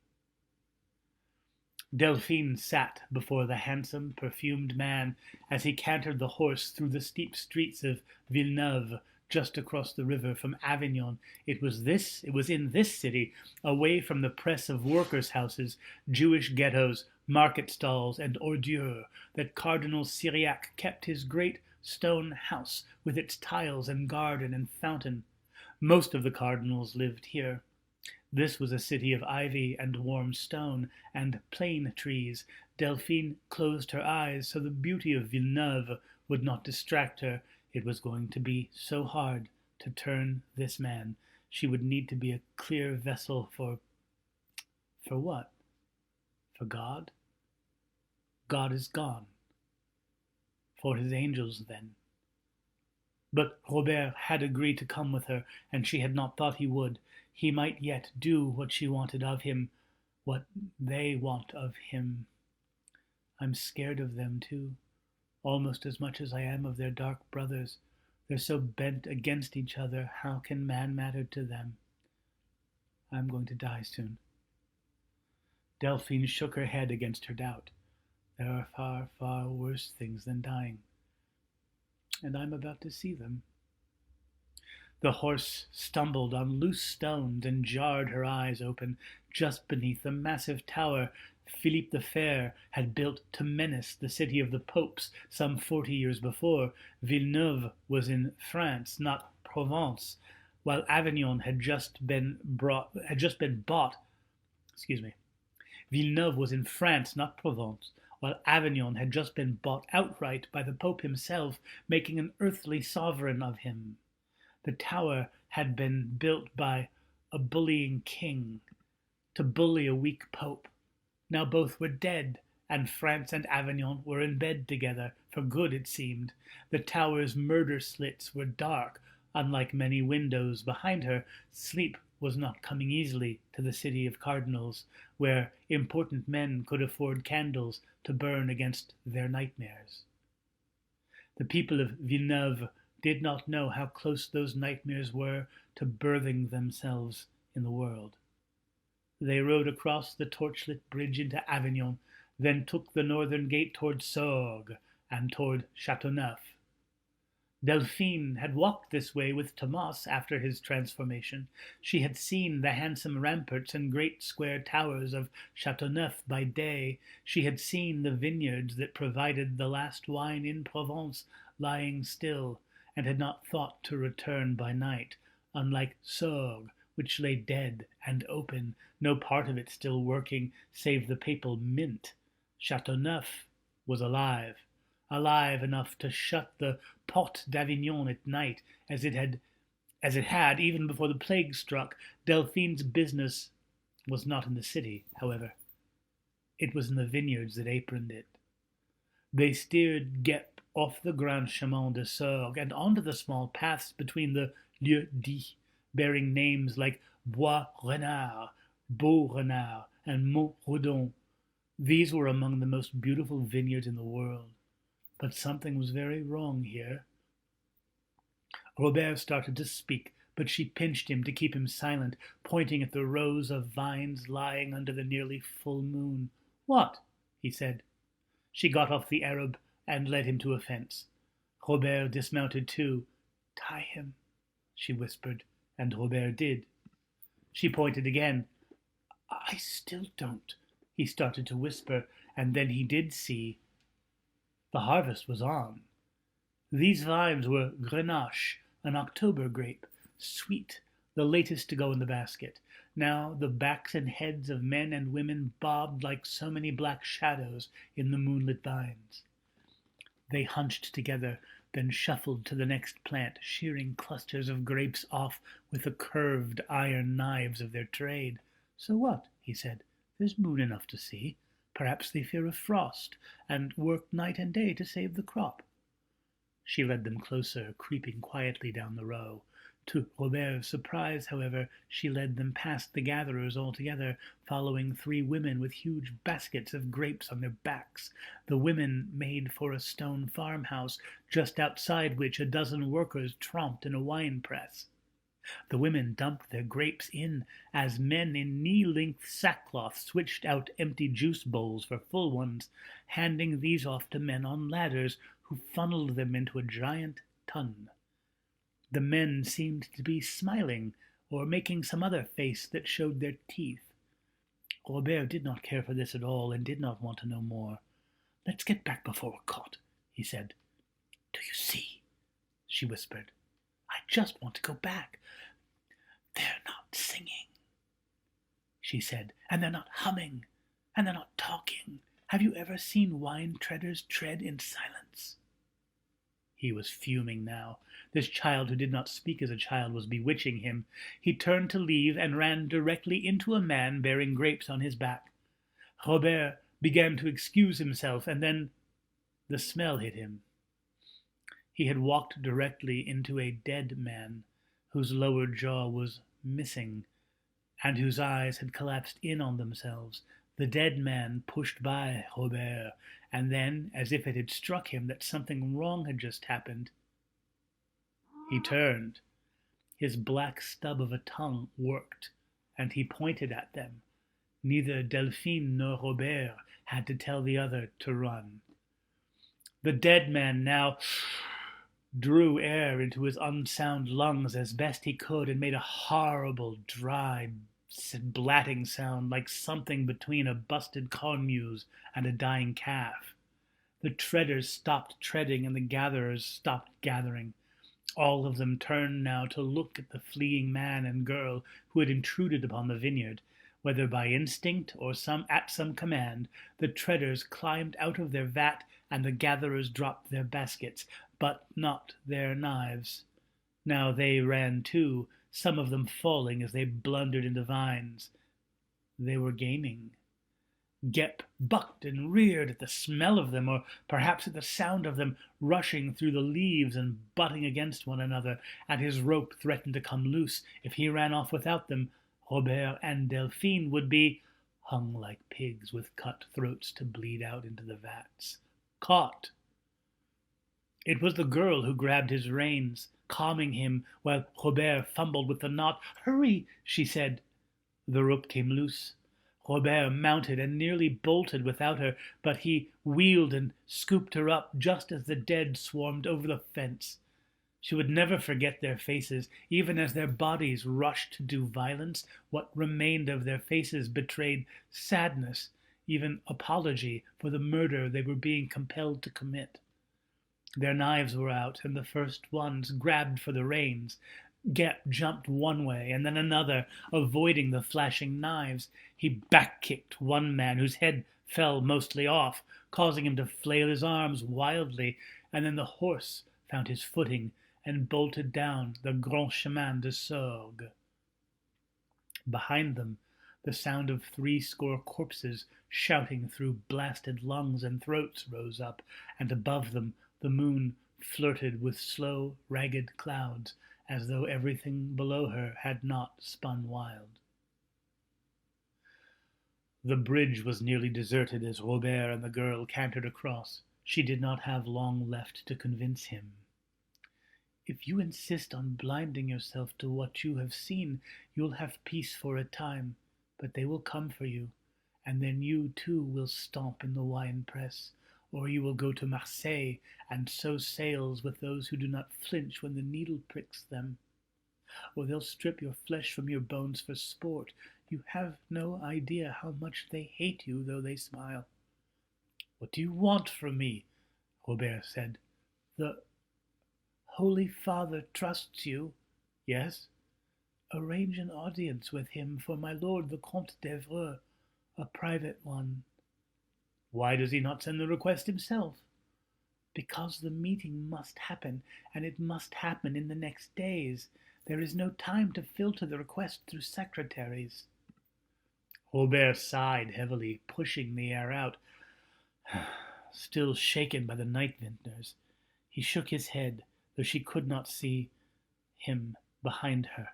Delphine sat before the handsome, perfumed man as he cantered the horse through the steep streets of Villeneuve, just across the river from Avignon. It was in this city, away from the press of workers' houses, Jewish ghettos, market stalls, and ordures, that Cardinal Syriac kept his great stone house with its tiles and garden and fountain. Most of the cardinals lived here. This was a city of ivy and warm stone and plane trees. Delphine closed her eyes so the beauty of Villeneuve would not distract her. It was going to be so hard to turn this man. She would need to be a clear vessel for what? For God? God is gone. For his angels, then. But Robert had agreed to come with her, and she had not thought he would. He might yet do what she wanted of him, what they want of him. I'm scared of them, too, almost as much as I am of their dark brothers. They're so bent against each other. How can man matter to them? I'm going to die soon. Delphine shook her head against her doubt. There are far, far worse things than dying. And I'm about to see them. The horse stumbled on loose stones and jarred her eyes open just beneath the massive tower Philippe the Fair had built to menace the city of the popes some 40 years before. Villeneuve was in France, not Provence, while Avignon had just been bought. Excuse me. Villeneuve was in France, not Provence, while Avignon had just been bought outright by the Pope himself, making an earthly sovereign of him. The tower had been built by a bullying king to bully a weak pope. Now both were dead, and France and Avignon were in bed together, for good it seemed. The tower's murder slits were dark, unlike many windows behind her. Sleep was not coming easily to the city of cardinals, where important men could afford candles to burn against their nightmares. The people of Villeneuve did not know how close those nightmares were to birthing themselves in the world. They rode across the torchlit bridge into Avignon, then took the northern gate toward Sorgues and toward Châteauneuf. Delphine had walked this way with Thomas after his transformation. She had seen the handsome ramparts and great square towers of Châteauneuf by day. She had seen the vineyards that provided the last wine in Provence lying still, and had not thought to return by night, unlike Sorgues, which lay dead and open, no part of it still working save the papal mint. Châteauneuf was alive enough to shut the Porte d'Avignon at night, as it had even before the plague struck. Delphine's business was not in the city, however. It was in the vineyards that aproned it. They steered Gep off the Grand Chemin de Sorgues and onto the small paths between the lieux dits, bearing names like Bois Renard, Beau Renard, and Mont Redon. These were among the most beautiful vineyards in the world. But something was very wrong here. Robert started to speak, but she pinched him to keep him silent, pointing at the rows of vines lying under the nearly full moon. "What?" he said. She got off the Arab and led him to a fence. Robert dismounted too. "Tie him," she whispered, and Robert did. She pointed again. "I still don't," he started to whisper, and then he did see. The harvest was on. These vines were Grenache, an October grape, sweet, the latest to go in the basket. Now the backs and heads of men and women bobbed like so many black shadows in the moonlit vines. They hunched together, then shuffled to the next plant, shearing clusters of grapes off with the curved iron knives of their trade. "So what?" he said. "There's moon enough to see. Perhaps they fear a frost, and work night and day to save the crop." She led them closer, creeping quietly down the row. To Robert's surprise, however, she led them past the gatherers altogether, following 3 women with huge baskets of grapes on their backs. The women made for a stone farmhouse, just outside which a dozen workers tromped in a wine press. The women dumped their grapes in as men in knee-length sackcloth switched out empty juice bowls for full ones, handing these off to men on ladders who funneled them into a giant tun. The men seemed to be smiling or making some other face that showed their teeth. Robert did not care for this at all and did not want to know more. "Let's get back before we're caught," he said. "Do you see?" she whispered. "I just want to go back. They're not singing," she said, "and they're not humming, and they're not talking. Have you ever seen wine treaders tread in silence?" He was fuming now. This child who did not speak as a child was bewitching him. He turned to leave and ran directly into a man bearing grapes on his back. Robert began to excuse himself, and then the smell hit him. He had walked directly into a dead man, whose lower jaw was missing, and whose eyes had collapsed in on themselves. The dead man pushed by Robert, and then, as if it had struck him that something wrong had just happened, he turned. His black stub of a tongue worked, and he pointed at them. Neither Delphine nor Robert had to tell the other to run. The dead man now drew air into his unsound lungs as best he could, and made a horrible, dry, blatting sound like something between a busted cornemuse and a dying calf. The treaders stopped treading, and the gatherers stopped gathering. All of them turned now to look at the fleeing man and girl who had intruded upon the vineyard. Whether by instinct or at some command, the treaders climbed out of their vat, and the gatherers dropped their baskets, but not their knives. Now they ran too, some of them falling as they blundered into vines. They were gaining. Gep bucked and reared at the smell of them, or perhaps at the sound of them rushing through the leaves and butting against one another, and his rope threatened to come loose. If he ran off without them, Robert and Delphine would be hung like pigs with cut throats to bleed out into the vats. Caught. It was the girl who grabbed his reins, calming him while Robert fumbled with the knot. "Hurry," she said. The rope came loose. Robert mounted and nearly bolted without her, but he wheeled and scooped her up just as the dead swarmed over the fence. She would never forget their faces, even as their bodies rushed to do violence. What remained of their faces betrayed sadness, even apology for the murder they were being compelled to commit. Their knives were out, and the first ones grabbed for the reins. Gep jumped one way and then another, avoiding the flashing knives. He back-kicked one man whose head fell mostly off, causing him to flail his arms wildly, and then the horse found his footing and bolted down the Grand Chemin de Sorgues. Behind them, the sound of 80 corpses shouting through blasted lungs and throats rose up, and above them the moon flirted with slow, ragged clouds, as though everything below her had not spun wild. The bridge was nearly deserted as Robert and the girl cantered across. She did not have long left to convince him. "If you insist on blinding yourself to what you have seen, you'll have peace for a time, but they will come for you, and then you too will stomp in the wine press, or you will go to Marseille and sew sails with those who do not flinch when the needle pricks them. Or they'll strip your flesh from your bones for sport. You have no idea how much they hate you, though they smile." "What do you want from me?" Robert said. "The Holy Father trusts you." "Yes?" "Arrange an audience with him for my lord the Comte d'Evreux, a private one." "Why does he not send the request himself?" "Because the meeting must happen, and it must happen in the next days. There is no time to filter the request through secretaries." Robert sighed heavily, pushing the air out. Still shaken by the night vintners, he shook his head, though she could not see him behind her.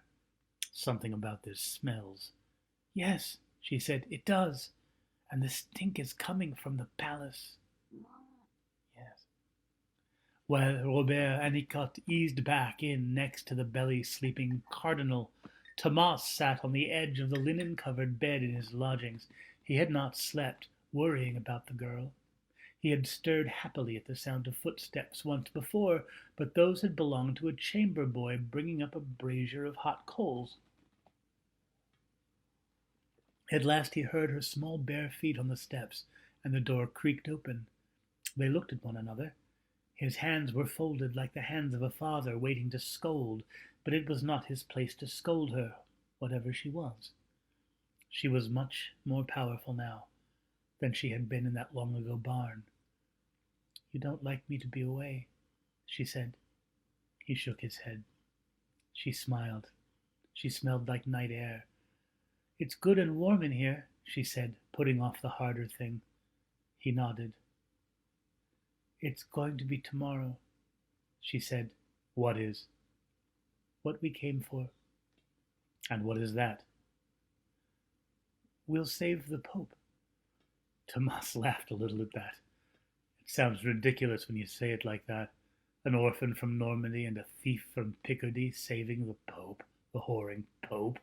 "Something about this smells." "Yes," she said, "it does. And the stink is coming from the palace." Yes. While Robert Anicot eased back in next to the belly-sleeping cardinal, Thomas sat on the edge of the linen-covered bed in his lodgings. He had not slept, worrying about the girl. He had stirred happily at the sound of footsteps once before, but those had belonged to a chamber boy bringing up a brazier of hot coals. At last he heard her small bare feet on the steps, and the door creaked open. They looked at one another. His hands were folded like the hands of a father waiting to scold, but it was not his place to scold her, whatever she was. She was much more powerful now than she had been in that long-ago barn. "You don't like me to be away," she said. He shook his head. She smiled. She smelled like night air. "It's good and warm in here," she said, putting off the harder thing. He nodded. "It's going to be tomorrow," she said. "What is?" "What we came for." "And what is that?" "We'll save the Pope." Thomas laughed a little at that. "It sounds ridiculous when you say it like that. An orphan from Normandy and a thief from Picardy saving the Pope, the whoring Pope."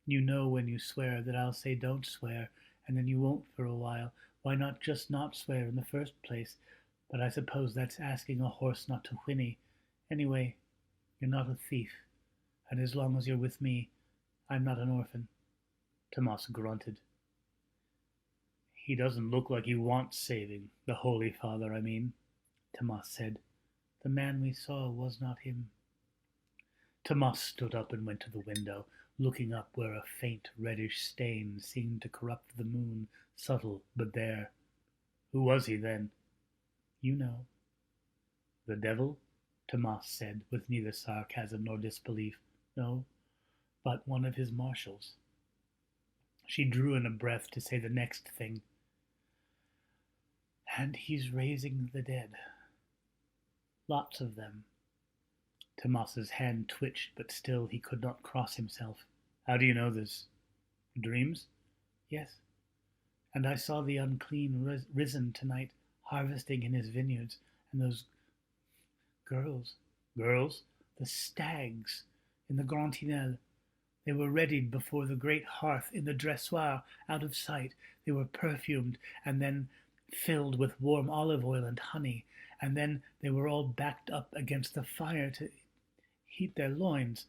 "You know when you swear that I'll say don't swear, and then you won't for a while. Why not just not swear in the first place? But I suppose that's asking a horse not to whinny. Anyway, you're not a thief, and as long as you're with me, I'm not an orphan." Tomas grunted. "He doesn't look like he wants saving, the Holy Father, I mean," Tomas said. "The man we saw was not him." Tomas stood up and went to the window, looking up where a faint reddish stain seemed to corrupt the moon, subtle but there. "Who was he, then?" "You know." "The devil?" Tomas said, with neither sarcasm nor disbelief. "No, but one of his marshals." She drew in a breath to say the next thing. "And he's raising the dead. Lots of them." Tomas's hand twitched, but still he could not cross himself. "How do you know this? Dreams?" "Yes. And I saw the unclean risen tonight, harvesting in his vineyards, and those girls." "Girls?" "The stags in the Grand Tinel. They were readied before the great hearth in the dressoir, out of sight. They were perfumed, and then filled with warm olive oil and honey, and then they were all backed up against the fire to heat their loins.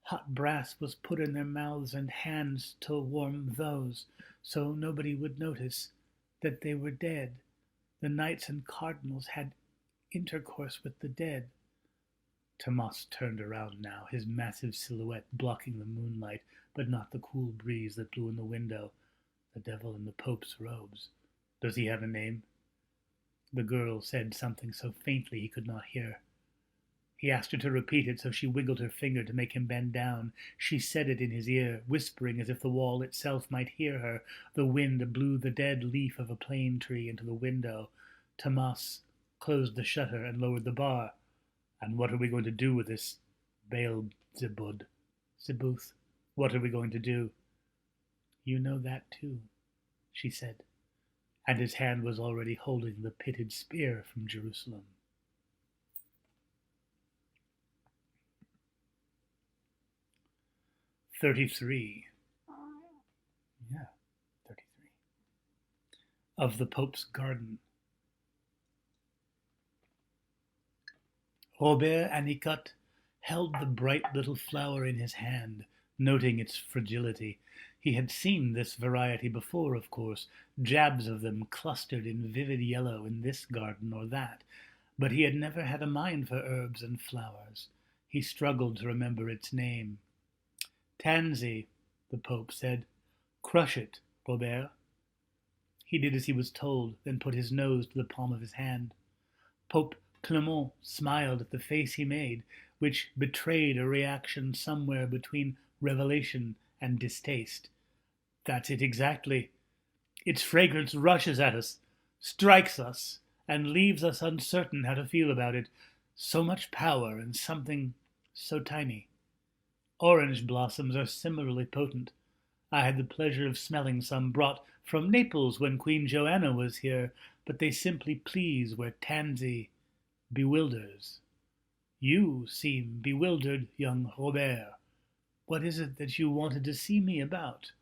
Hot brass was put in their mouths and hands to warm those, so nobody would notice that they were dead. The knights and cardinals had intercourse with the dead." Tomas turned around now, his massive silhouette blocking the moonlight, but not the cool breeze that blew in the window. "The devil in the Pope's robes. Does he have a name?" The girl said something so faintly he could not hear. He asked her to repeat it, so she wiggled her finger to make him bend down. She said it in his ear, whispering as if the wall itself might hear her. The wind blew the dead leaf of a plane tree into the window. Tomas closed the shutter and lowered the bar. "And what are we going to do with this Beelzebub? Zebuth, what are we going to do?" "You know that too," she said, and his hand was already holding the pitted spear from Jerusalem. "33. Yeah, 33. Of the Pope's Garden. Robert Anicot held the bright little flower in his hand, noting its fragility. He had seen this variety before, of course, jabs of them clustered in vivid yellow in this garden or that, but he had never had a mind for herbs and flowers. He struggled to remember its name. "Tansy," the Pope said. "Crush it, Robert." He did as he was told, then put his nose to the palm of his hand. Pope Clement smiled at the face he made, which betrayed a reaction somewhere between revelation and distaste. "That's it exactly. Its fragrance rushes at us, strikes us, and leaves us uncertain how to feel about it. So much power in something so tiny. Orange blossoms are similarly potent. I had the pleasure of smelling some brought from Naples when Queen Joanna was here, but they simply please where tansy bewilders. You seem bewildered, young Robert. What is it that you wanted to see me about?"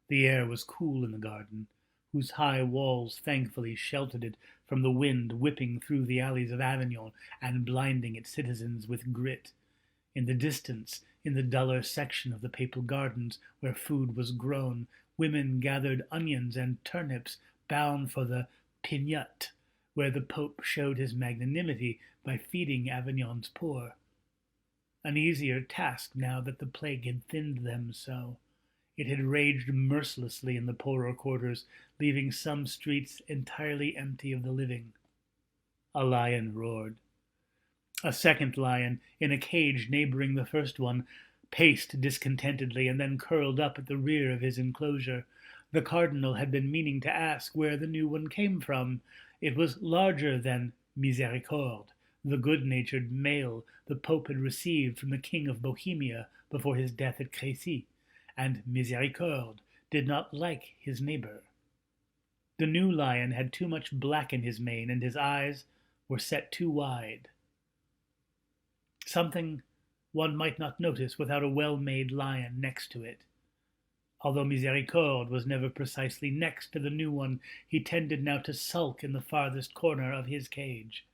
The air was cool in the garden, whose high walls thankfully sheltered it from the wind whipping through the alleys of Avignon and blinding its citizens with grit. In the distance, in the duller section of the papal gardens where food was grown, women gathered onions and turnips bound for the Pignotte, where the Pope showed his magnanimity by feeding Avignon's poor. An easier task now that the plague had thinned them so. It had raged mercilessly in the poorer quarters, leaving some streets entirely empty of the living. A lion roared. A second lion, in a cage neighboring the first one, paced discontentedly and then curled up at the rear of his enclosure. The cardinal had been meaning to ask where the new one came from. It was larger than Misericorde, the good-natured male the Pope had received from the King of Bohemia before his death at Crécy, and Misericorde did not like his neighbor. The new lion had too much black in his mane, and his eyes were set too wide. Something one might not notice without a well-made lion next to it. Although Misericorde was never precisely next to the new one, he tended now to sulk in the farthest corner of his cage.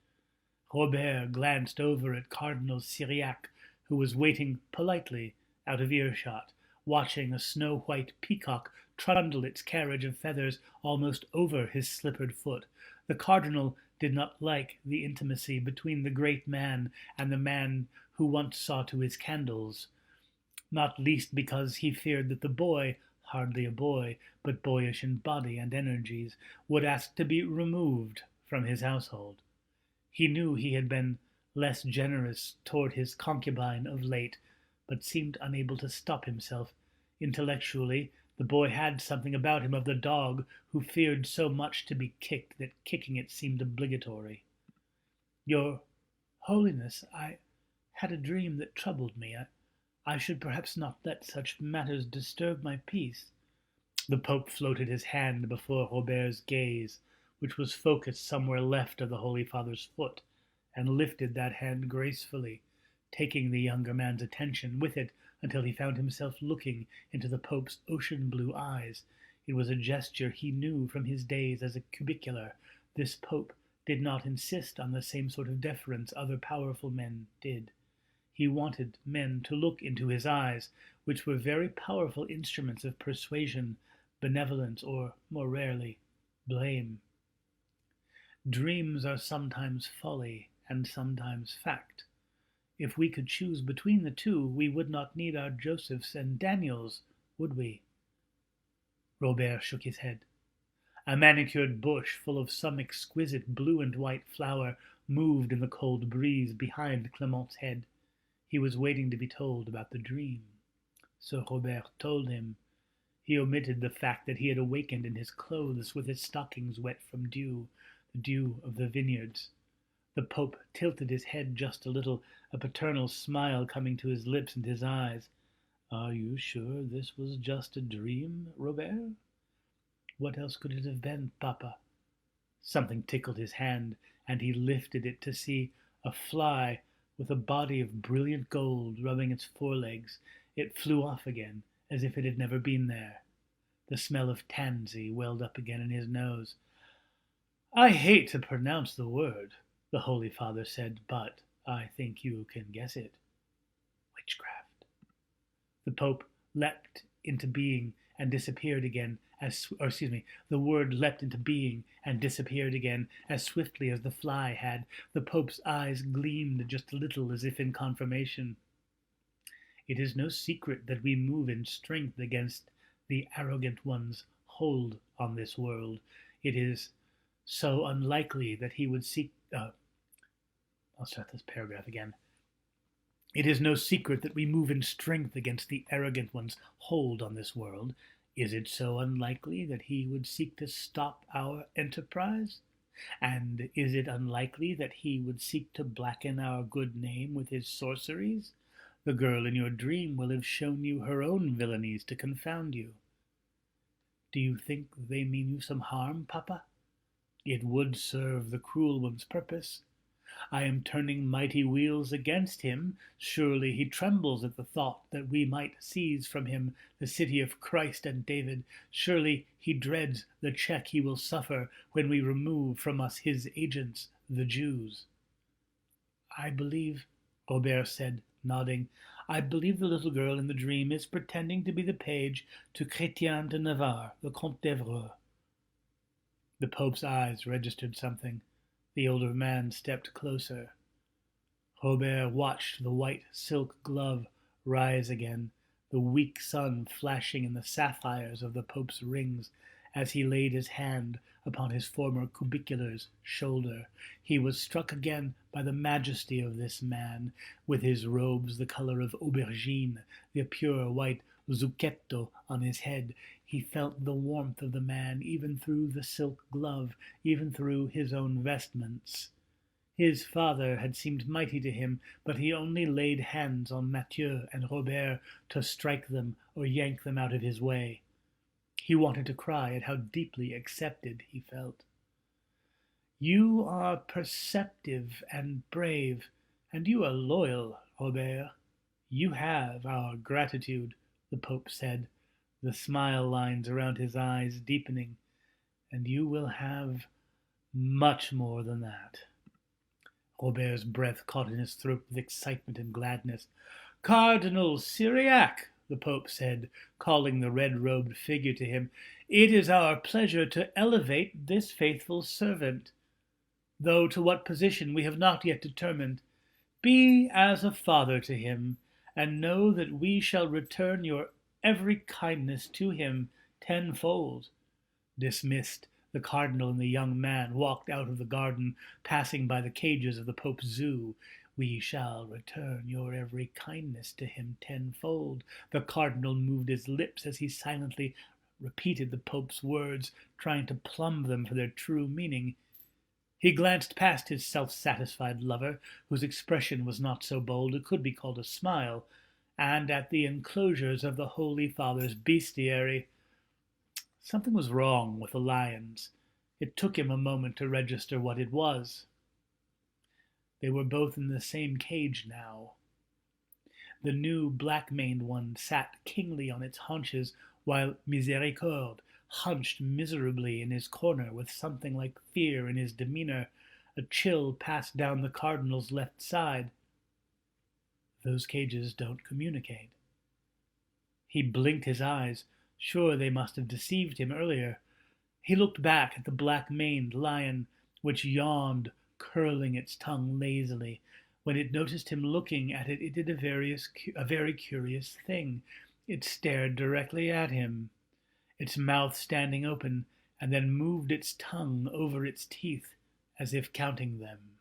Robert glanced over at Cardinal Syriac, who was waiting politely out of earshot, watching a snow-white peacock trundle its carriage of feathers almost over his slippered foot. The cardinal did not like the intimacy between the great man and the man who once saw to his candles, not least because he feared that the boy, hardly a boy, but boyish in body and energies, would ask to be removed from his household. He knew he had been less generous toward his concubine of late, but seemed unable to stop himself. Intellectually, the boy had something about him of the dog who feared so much to be kicked that kicking it seemed obligatory. Your Holiness, I had a dream that troubled me. I should perhaps not let such matters disturb my peace. The Pope floated his hand before Robert's gaze, which was focused somewhere left of the Holy Father's foot, and lifted that hand gracefully, taking the younger man's attention with it until he found himself looking into the Pope's ocean-blue eyes. It was a gesture he knew from his days as a cubicular. This Pope did not insist on the same sort of deference other powerful men did. He wanted men to look into his eyes, which were very powerful instruments of persuasion, benevolence, or, more rarely, blame. Dreams are sometimes folly and sometimes fact. If we could choose between the two, we would not need our Josephs and Daniels, would we? Robert shook his head. A manicured bush full of some exquisite blue and white flower moved in the cold breeze behind Clement's head. He was waiting to be told about the dream. So Robert told him. He omitted the fact that he had awakened in his clothes with his stockings wet from dew, the dew of the vineyards. The Pope tilted his head just a little, a paternal smile coming to his lips and his eyes. Are you sure this was just a dream, Robert? What else could it have been, Papa? Something tickled his hand, and he lifted it to see a fly with a body of brilliant gold rubbing its forelegs. It flew off again, as if it had never been there. The smell of tansy welled up again in his nose. I hate to pronounce the word, the Holy Father said, but I think you can guess it. Witchcraft. The Pope leapt into being and disappeared again, the word leapt into being and disappeared again as swiftly as the fly had. The Pope's eyes gleamed just a little as if in confirmation. It is no secret that we move in strength against the arrogant one's hold on this world. It is so unlikely that he would seek... I'll start this paragraph again. It is no secret that we move in strength against the arrogant one's hold on this world. Is it so unlikely that he would seek to stop our enterprise? And is it unlikely that he would seek to blacken our good name with his sorceries? The girl in your dream will have shown you her own villainies to confound you. Do you think they mean you some harm, Papa? It would serve the cruel one's purpose. I am turning mighty wheels against him. Surely he trembles at the thought that we might seize from him the city of Christ and David. Surely he dreads the check he will suffer when we remove from us his agents, the Jews. I believe, Robert said, nodding, I believe the little girl in the dream is pretending to be the page to Chrétien de Navarre, the Comte d'Evreux. The Pope's eyes registered something. The older man stepped closer. Robert watched the white silk glove rise again, the weak sun flashing in the sapphires of the Pope's rings as he laid his hand upon his former cubicular's shoulder. He was struck again by the majesty of this man, with his robes the color of aubergine, the pure white zucchetto on his head. He felt the warmth of the man even through the silk glove, even through his own vestments. His father had seemed mighty to him, but he only laid hands on Mathieu and Robert to strike them or yank them out of his way. He wanted to cry at how deeply accepted he felt. You are perceptive and brave, and you are loyal, Robert. You have our gratitude, the Pope said. the smile lines around his eyes deepening. "And you will have much more than that." Robert's breath caught in his throat with excitement and gladness. "Cardinal Syriac," the Pope said, calling the red-robed figure to him, "it is our pleasure to elevate this faithful servant, though to what position we have not yet determined. Be as a father to him, and know that we shall return your every kindness to him tenfold." Dismissed, the cardinal and the young man walked out of the garden, passing by the cages of the Pope's zoo. "We shall return your every kindness to him tenfold." The cardinal moved his lips as he silently repeated the Pope's words, trying to plumb them for their true meaning. He glanced past his self-satisfied lover, whose expression was not so bold it could be called a smile, and at the enclosures of the Holy Father's bestiary. Something was wrong with the lions. It took him a moment to register what it was. They were both in the same cage now. The new black-maned one sat kingly on its haunches, while Misericorde hunched miserably in his corner with something like fear in his demeanor. A chill passed down the cardinal's left side. Those cages don't communicate. He blinked his eyes. Sure, they must have deceived him earlier. He looked back at the black-maned lion, which yawned, curling its tongue lazily. When it noticed him looking at it, it did a very curious thing. It stared directly at him, its mouth standing open, and then moved its tongue over its teeth, as if counting them.